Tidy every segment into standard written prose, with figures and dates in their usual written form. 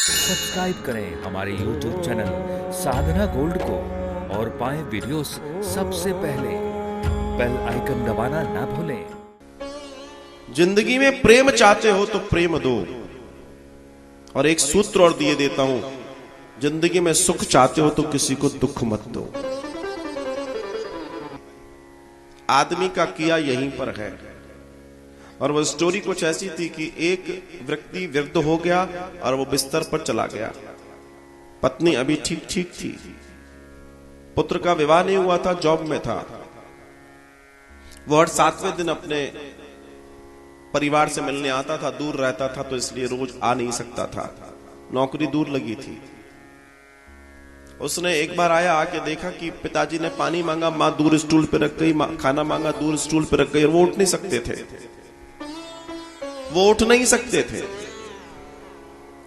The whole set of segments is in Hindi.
सब्सक्राइब करें हमारे YouTube चैनल साधना गोल्ड को और पाएं वीडियोस सबसे पहले। बेल आइकन दबाना ना भूलें। जिंदगी में प्रेम चाहते हो तो प्रेम दो, और एक सूत्र और दिए देता हूं, जिंदगी में सुख चाहते हो तो किसी को दुख मत दो। आदमी का किया यहीं पर है। और वो स्टोरी कुछ ऐसी थी कि एक व्यक्ति वृद्ध हो गया और वो बिस्तर पर चला गया। पत्नी अभी ठीक ठीक थी, पुत्र का विवाह नहीं हुआ था, जॉब में था। वो हर 7वें दिन अपने परिवार से मिलने आता था, दूर रहता था तो इसलिए रोज आ नहीं सकता था, नौकरी दूर लगी थी। उसने एक बार आया, आके देखा कि पिताजी ने पानी मांगा, मां दूर स्टूल पे रख गई, खाना मांगा दूर स्टूल पे रख गई, और वो उठ नहीं सकते थे, वो उठ नहीं सकते थे।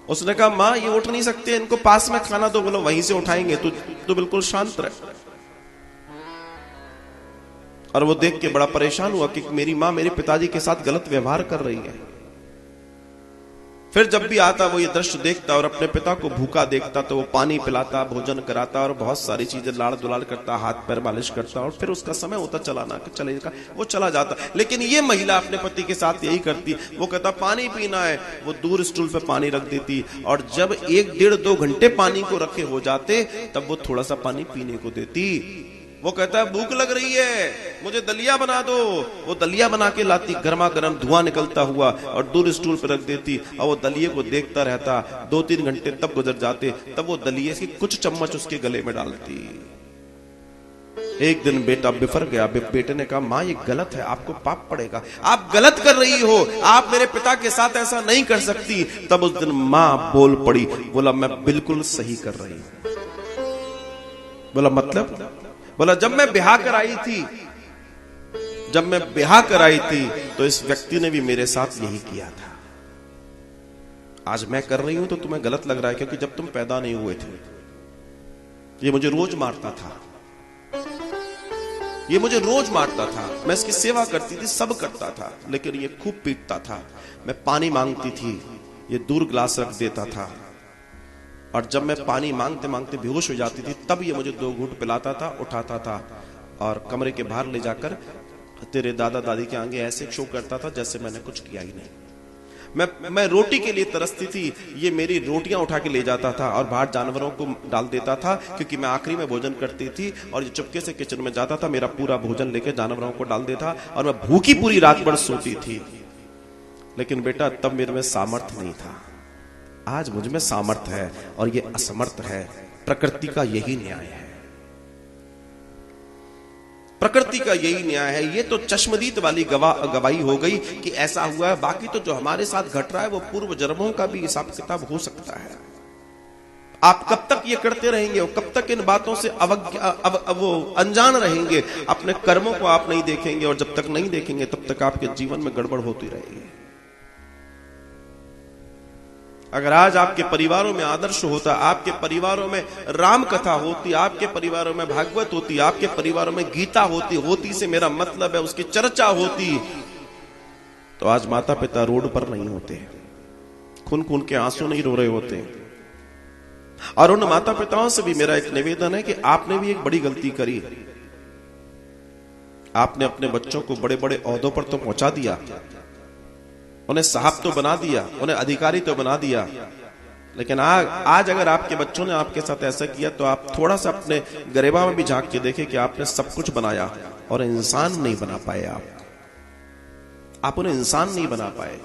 उसने कहा मां ये उठ नहीं सकते, इनको पास में खाना दो। बोलो वहीं से उठाएंगे, तो बिल्कुल शांत रहे। और वो देख के बड़ा परेशान हुआ कि मेरी मां मेरे पिताजी के साथ गलत व्यवहार कर रही है। फिर जब भी आता वो ये दृश्य देखता और अपने पिता को भूखा देखता तो वो पानी पिलाता, भोजन कराता और बहुत सारी चीजें लाड़ दुलाड़ करता, हाथ पैर मालिश करता, और फिर उसका समय होता चलाना चलेगा, वो चला जाता। लेकिन ये महिला अपने पति के साथ यही करती। वो कहता पानी पीना है, वो दूर स्टूल पे पानी रख देती, और जब 1-1.5-2 घंटे पानी को रखे हो जाते तब वो थोड़ा सा पानी पीने को देती। वो कहता है भूख लग रही है, मुझे दलिया बना दो। वो दलिया बना के लाती, गर्मा गर्म धुआं निकलता हुआ, और दूर स्टूल पर रख देती। और वो दलिये को देखता रहता, 2-3 घंटे तब गुजर जाते, तब वो दलिये की कुछ चम्मच उसके गले में डालती। एक दिन बेटा बिफर गया। बेटे ने कहा मां ये गलत है, आपको पाप पड़ेगा, आप गलत कर रही हो, आप मेरे पिता के साथ ऐसा नहीं कर सकती। तब उस दिन मां बोल पड़ी, बोला मैं बिल्कुल सही कर रही हूं। बोला मतलब? बोला जब मैं ब्याह कराई थी तो इस व्यक्ति ने भी मेरे साथ यही किया था। आज मैं कर रही हूं तो तुम्हें गलत लग रहा है, क्योंकि जब तुम पैदा नहीं हुए थे ये मुझे रोज मारता था, मैं इसकी सेवा करती थी, सब करता था, लेकिन ये खूब पीटता था। मैं पानी मांगती थी, ये दूर गिलास रख देता था, और जब मैं पानी मांगते मांगते बेहोश हो जाती थी तब ये मुझे 2 घूंट पिलाता था, उठाता था और कमरे के बाहर ले जाकर तेरे दादा दादी के आगे ऐसे शो करता था जैसे मैंने कुछ किया ही नहीं। मैं रोटी के लिए तरसती थी, ये मेरी रोटियां उठा के ले जाता था और बाहर जानवरों को डाल देता था, क्योंकि मैं आखिरी में भोजन करती थी, और ये चुपके से किचन में जाता था, मेरा पूरा भोजन लेके जानवरों को डाल देता, और मैं भूखी पूरी रात भर सोती थी। लेकिन बेटा तब मेरे में सामर्थ्य नहीं था, आज मुझ में सामर्थ्य है, और ये असमर्थ है। प्रकृति का यही न्याय है, प्रकृति का यही न्याय है। ये तो चश्मदीद वाली गवाही हो गई कि ऐसा हुआ है, बाकी तो जो हमारे साथ घट रहा है वो पूर्व जन्मों का भी हिसाब किताब हो सकता है। आप कब तक ये करते रहेंगे और कब तक इन बातों से वो अनजान रहेंगे? अपने कर्मों को आप नहीं देखेंगे, और जब तक नहीं देखेंगे तब तक आपके जीवन में गड़बड़ होती रहेगी। अगर आज आपके परिवारों में आदर्श होता, आपके परिवारों में राम कथा होती, आपके परिवारों में भागवत होती, आपके परिवारों में गीता होती से मेरा मतलब है उसकी चर्चा होती, तो आज माता पिता रोड पर नहीं होते, खून खून के आंसू नहीं रो रहे होते। और उन माता पिताओं से भी मेरा एक निवेदन है कि आपने भी एक बड़ी गलती करी। आपने अपने बच्चों को बड़े बड़े ओहदों पर तो पहुंचा दिया, उन्हें साहब तो बना दिया, उन्हें अधिकारी तो बना दिया, लेकिन आज अगर आपके बच्चों ने आपके साथ ऐसा किया तो आप थोड़ा सा अपने गरेबा में भी झांक के देखें कि आपने सब कुछ बनाया और इंसान नहीं बना पाए। आप उन्हें इंसान नहीं बना पाए।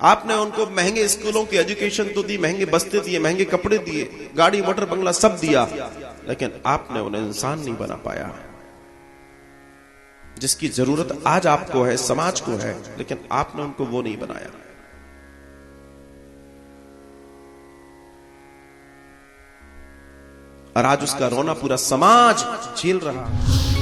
आपने उनको महंगे स्कूलों की एजुकेशन तो दी, महंगे बस्ते दिए, महंगे कपड़े दिए, गाड़ी मोटर बंगला सब दिया, लेकिन आपने उन्हें इंसान नहीं बना पाया। जिसकी जरूरत आज आपको है, समाज को है, लेकिन आपने उनको वो नहीं बनाया। और आज उसका रोना पूरा समाज झेल रहा है।